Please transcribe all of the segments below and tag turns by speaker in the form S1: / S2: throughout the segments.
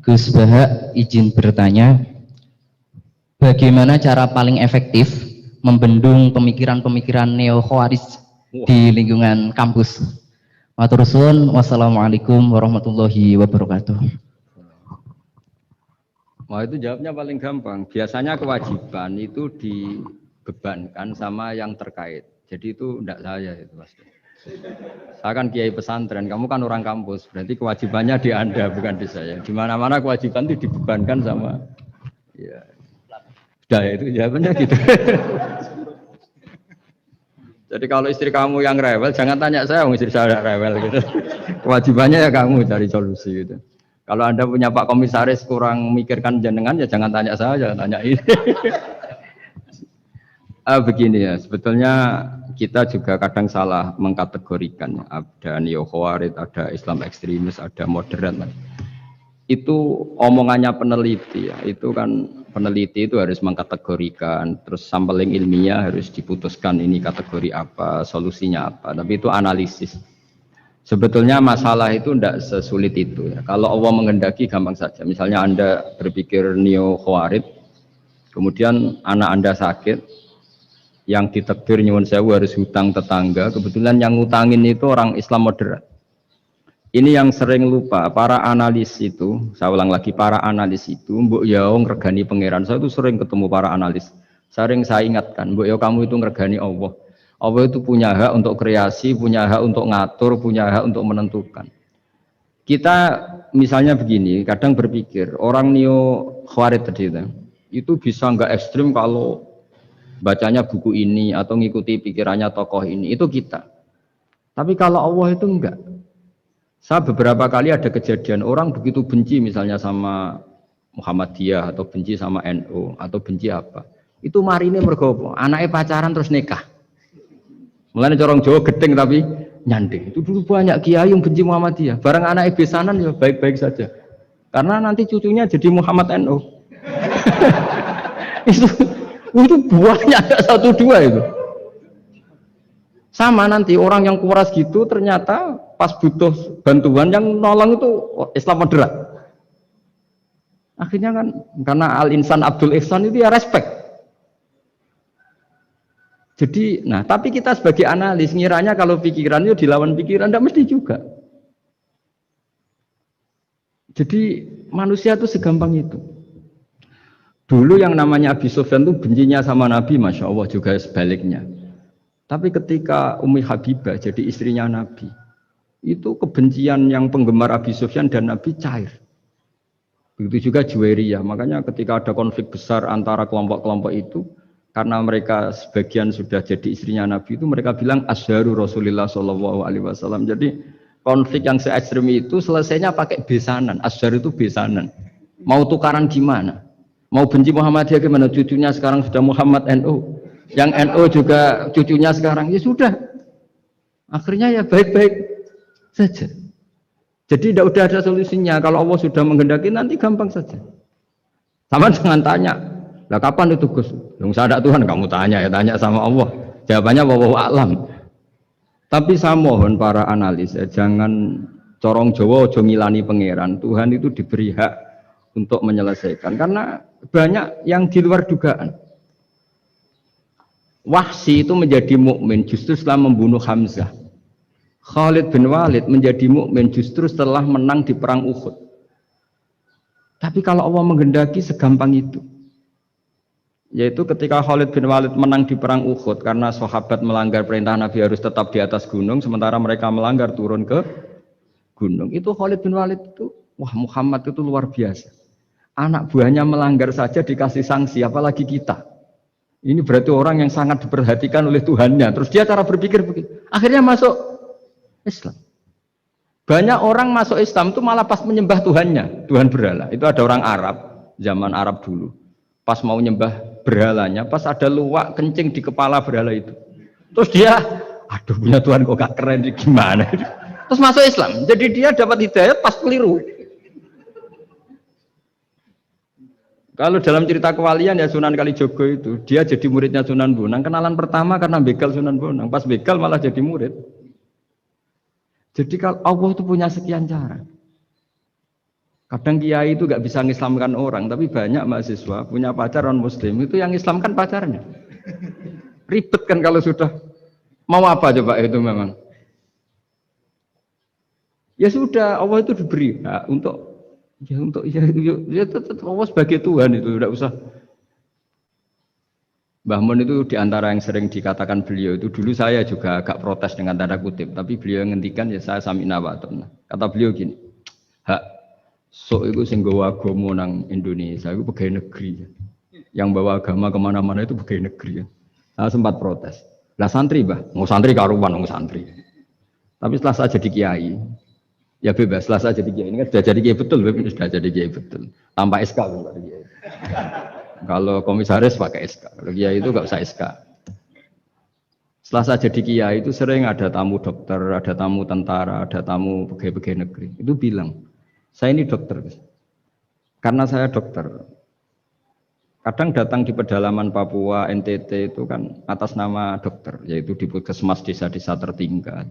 S1: Gus Baha izin bertanya, bagaimana cara paling efektif membendung pemikiran-pemikiran neo-khawarij di lingkungan kampus? Matur suwun, wassalamualaikum warahmatullahi wabarakatuh.
S2: Wah, itu jawabnya paling gampang. Biasanya kewajiban itu dibebankan sama yang terkait. Jadi itu enggak saya itu pasti. Saya kan kiai pesantren, kamu kan orang kampus, berarti kewajibannya di Anda bukan di saya. Di mana-mana kewajiban itu dibebankan sama ya. Sudah ya, itu jawabannya gitu. Jadi kalau istri kamu yang rewel, jangan tanya saya, istri saya rewel gitu. Kewajibannya ya kamu cari solusi gitu. Kalau Anda punya Pak Komisaris kurang memikirkan jenengan, ya jangan tanya saya, jangan tanya ini. Begini ya, sebetulnya kita juga kadang salah mengkategorikan. Ada neo-khawarij, ada Islam ekstremis, ada moderat. Itu omongannya peneliti ya, itu kan peneliti itu harus mengkategorikan, terus sampling ilmiah harus diputuskan ini kategori apa, solusinya apa, tapi itu analisis. Sebetulnya masalah itu tidak sesulit itu ya. Kalau Allah menghendaki gampang saja. Misalnya Anda berpikir neo-khawarij, kemudian anak Anda sakit, yang ditakdir nyuwun sewu harus hutang tetangga, kebetulan yang ngutangin itu orang Islam moderat. Ini yang sering lupa, para analis itu, saya ulang lagi, para analis itu, mbok ya ngregani pangeran. Saya itu sering ketemu para analis. Sering saya ingatkan, mbok ya kamu itu ngregani Allah. Allah itu punya hak untuk kreasi, punya hak untuk ngatur, punya hak untuk menentukan. Kita misalnya begini, kadang berpikir, orang neo khawarij tadi itu bisa nggak ekstrim kalau bacanya buku ini atau ngikuti pikirannya tokoh ini, itu kita. Tapi kalau Allah itu enggak. Saya beberapa kali ada kejadian orang begitu benci misalnya sama Muhammadiyah atau benci sama NU atau benci apa. Itu marine mergo anaknya pacaran terus nikah. Mulane corong Jawa gedeng tapi nyanding. Itu dulu banyak kiai yang benci Muhammadiyah. Barang anaknya besanan ya baik-baik saja. Karena nanti cucunya jadi Muhammad NU. itu buahnya ada 1-2 itu. Sama nanti orang yang kuras gitu ternyata pas butuh bantuan yang nolong itu Islam moderat. Akhirnya kan karena Al-Insan Abdul Ihsan itu ya respect. Jadi, nah tapi kita sebagai analis ngiranya kalau pikiran itu dilawan pikiran, tidak mesti juga. Jadi manusia itu segampang itu. Dulu yang namanya Abi Sufyan itu bencinya sama Nabi, Masya Allah juga sebaliknya. Tapi ketika Ummi Habibah jadi istrinya Nabi, itu kebencian yang penggemar Abi Sufyan dan Nabi cair. Begitu juga Juwairiyah. Makanya ketika ada konflik besar antara kelompok-kelompok itu, karena mereka sebagian sudah jadi istrinya Nabi itu, mereka bilang Asharu Rasulullah SAW. Jadi konflik yang se-ekstrem itu selesainya pakai besanan. Ashar itu besanan. Mau tukaran gimana? Mau benci Muhammadiyah gimana? Cucunya sekarang sudah Muhammad NU. Yang NU juga cucunya sekarang, ya sudah. Akhirnya ya baik-baik saja. Jadi tidak udah ada solusinya. Kalau Allah sudah menghendaki nanti gampang saja. Sama jangan tanya, lah kapan itu Gus? Yang sadar Tuhan kamu tanya ya, tanya sama Allah. Jawabannya wallahu a'lam. Tapi saya mohon para analis ya, jangan corong Jawa ojo ngilani pangeran. Tuhan itu diberi hak untuk menyelesaikan karena banyak yang di luar dugaan. Wahsy itu menjadi mukmin justru setelah membunuh Hamzah. Khalid bin Walid menjadi mukmin justru setelah menang di perang Uhud. Tapi kalau Allah menghendaki segampang itu. Yaitu ketika Khalid bin Walid menang di perang Uhud karena sahabat melanggar perintah Nabi harus tetap di atas gunung sementara mereka melanggar turun ke gunung. Itu Khalid bin Walid itu, wah Muhammad itu luar biasa. Anak buahnya melanggar saja dikasih sanksi, apalagi kita. Ini berarti orang yang sangat diperhatikan oleh Tuhannya. Terus dia cara berpikir begitu. Akhirnya masuk Islam. Banyak orang masuk Islam itu malah pas menyembah Tuhannya, Tuhan berhala. Itu ada orang Arab, zaman Arab dulu. Pas mau nyembah berhalanya, pas ada luwak kencing di kepala berhala itu. Terus dia, aduh punya Tuhan kok gak keren, gimana? Terus masuk Islam. Jadi dia dapat hidayah pas keliru. Kalau dalam cerita kewalian ya Sunan Kalijogo itu, dia jadi muridnya Sunan Bonang. Kenalan pertama karena begal Sunan Bonang. Pas begal malah jadi murid. Jadi kalau Allah itu punya sekian cara. Kadang kiai itu nggak bisa mengislamkan orang, tapi banyak mahasiswa punya pacar non muslim itu yang islamkan pacarnya. Ribet kan kalau sudah mau apa coba itu memang. Ya sudah, Allah itu diberi hak ya tetap Allah sebagai Tuhan itu tidak usah. Mbah Mun itu diantara yang sering dikatakan beliau itu dulu saya juga agak protes dengan tanda kutip, tapi beliau ngendikan ya saya sami'na wa ata'na. Kata beliau gini, hak sok itu sing gawa agama nang Indonesia itu pegawai negeri. Yang bawa agama kemana-mana itu pegawai negeri. Saya sempat protes. Lah santri bah, mau santri karuan mau santri. Tapi setelah saya jadi kiai, ya bebas. Setelah saya jadi kiai ini kan sudah jadi kiai betul, sudah jadi kiai betul. Tanpa SK kan kiai. Kalau komisaris pakai SK, kalau kiai itu nggak usah SK. Setelah saya jadi kiai itu sering ada tamu dokter, ada tamu tentara, ada tamu pegawai-pegawai negeri. Itu bilang, saya ini dokter, karena saya dokter. Kadang datang di pedalaman Papua, NTT itu kan atas nama dokter, yaitu di puskesmas desa-desa tertinggal.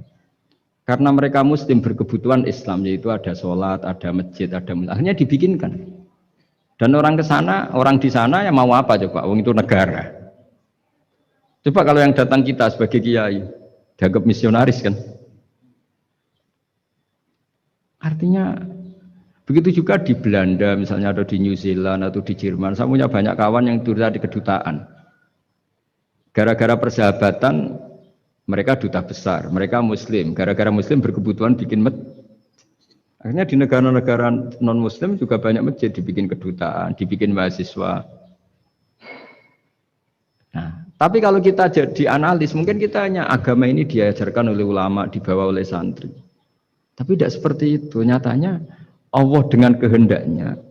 S2: Karena mereka muslim berkebutuhan Islam, yaitu ada sholat, ada masjid, akhirnya dibikinkan. Dan orang ke sana, orang di sana yang mau apa coba? Wong itu negara. Coba kalau yang datang kita sebagai kiai, dianggap misionaris kan? Artinya begitu juga di Belanda misalnya atau di New Zealand atau di Jerman. Saya punya banyak kawan yang duta di kedutaan. Gara-gara persahabatan mereka duta besar, mereka muslim. Gara-gara muslim berkebutuhan bikin masjid. Akhirnya di negara-negara non-muslim juga banyak masjid dibikin kedutaan, dibikin mahasiswa. Nah, tapi kalau kita jadi analis, mungkin kita hanya agama ini diajarkan oleh ulama, dibawa oleh santri. Tapi tidak seperti itu. Nyatanya Allah dengan kehendaknya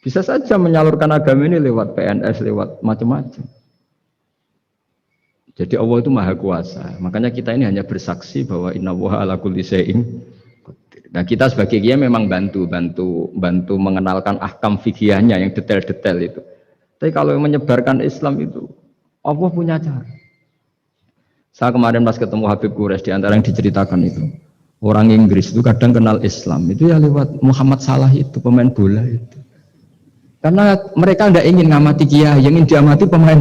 S2: bisa saja menyalurkan agama ini lewat PNS, lewat macam-macam. Jadi Allah itu maha kuasa. Makanya kita ini hanya bersaksi bahwa innallaha ala kulli syai'in. Nah kita sebagai kiai memang bantu mengenalkan ahkam fikihnya yang detail-detail itu. Tapi kalau menyebarkan Islam itu Allah punya cara. Saya kemarin pas ketemu Habib Quraisy di antara yang diceritakan itu, orang Inggris itu kadang kenal Islam itu ya lewat Muhammad Salah itu pemain bola itu. Karena mereka tidak ingin ngamati kiai, yang ingin diamati pemain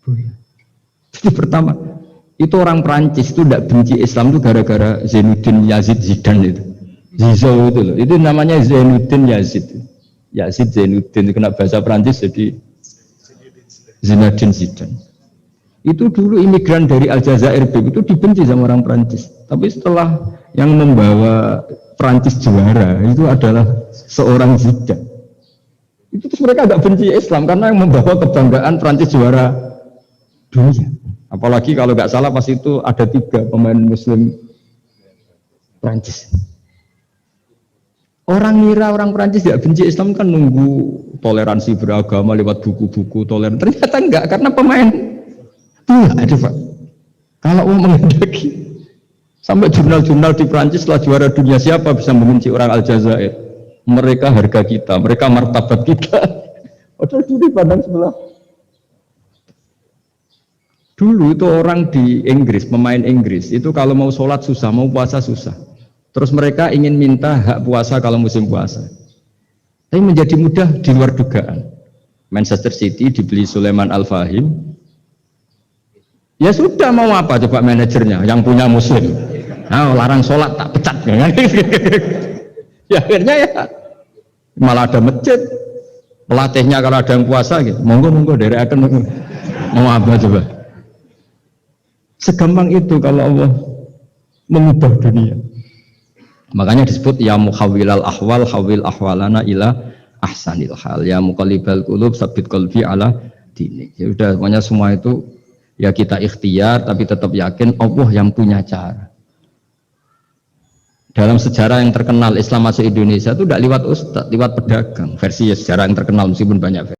S2: bola. Jadi pertama itu orang Prancis itu tidak benci Islam itu gara-gara Zainuddin Yazid Zidane itu. Zizou itu loh. Itu namanya Zainuddin Yazid. Yazid Zainuddin kena bahasa Prancis jadi Zinedine Zidane. Itu dulu imigran dari Aljazair itu dibenci sama orang Prancis. Tapi setelah yang membawa Prancis juara itu adalah seorang Zidane. Itu terus mereka agak benci Islam karena yang membawa kebanggaan Prancis juara dunia. Apalagi kalau nggak salah pas itu ada 3 pemain Muslim Prancis. Orang ngira orang Prancis tidak benci Islam kan nunggu toleransi beragama lewat buku-buku toleran. Ternyata enggak karena pemain. Ada Pak. Kalau mau menghendaki sampai jurnal-jurnal di Prancis setelah juara dunia siapa bisa membenci orang Aljazair? Mereka harga kita, mereka martabat kita. Padahal dulu pandang sebelah. Dulu itu orang di Inggris, pemain Inggris, itu kalau mau sholat susah, mau puasa susah. Terus mereka ingin minta hak puasa kalau musim puasa. Tapi menjadi mudah di luar dugaan. Manchester City dibeli Sulaiman Al-Fahim. Ya sudah mau apa coba manajernya yang punya muslim. Nah, larang sholat tak pecat. Ya akhirnya ya malah ada masjid. Pelatihnya kalau ada yang puasa gitu, monggo dari akan mau apa coba. Segampang itu kalau Allah mengubah dunia. Makanya disebut ya muhawwilal ahwal hawil ahwalana ila ahsanil hal, ya muqallibal qulub sabit qalbi ala dinik. Ya udah pokoknya semua itu ya kita ikhtiar tapi tetap yakin Allah yang punya cara. Dalam sejarah yang terkenal Islam masuk Indonesia itu tidak lewat ustaz, lewat pedagang. Versi sejarah yang terkenal meskipun banyak versi.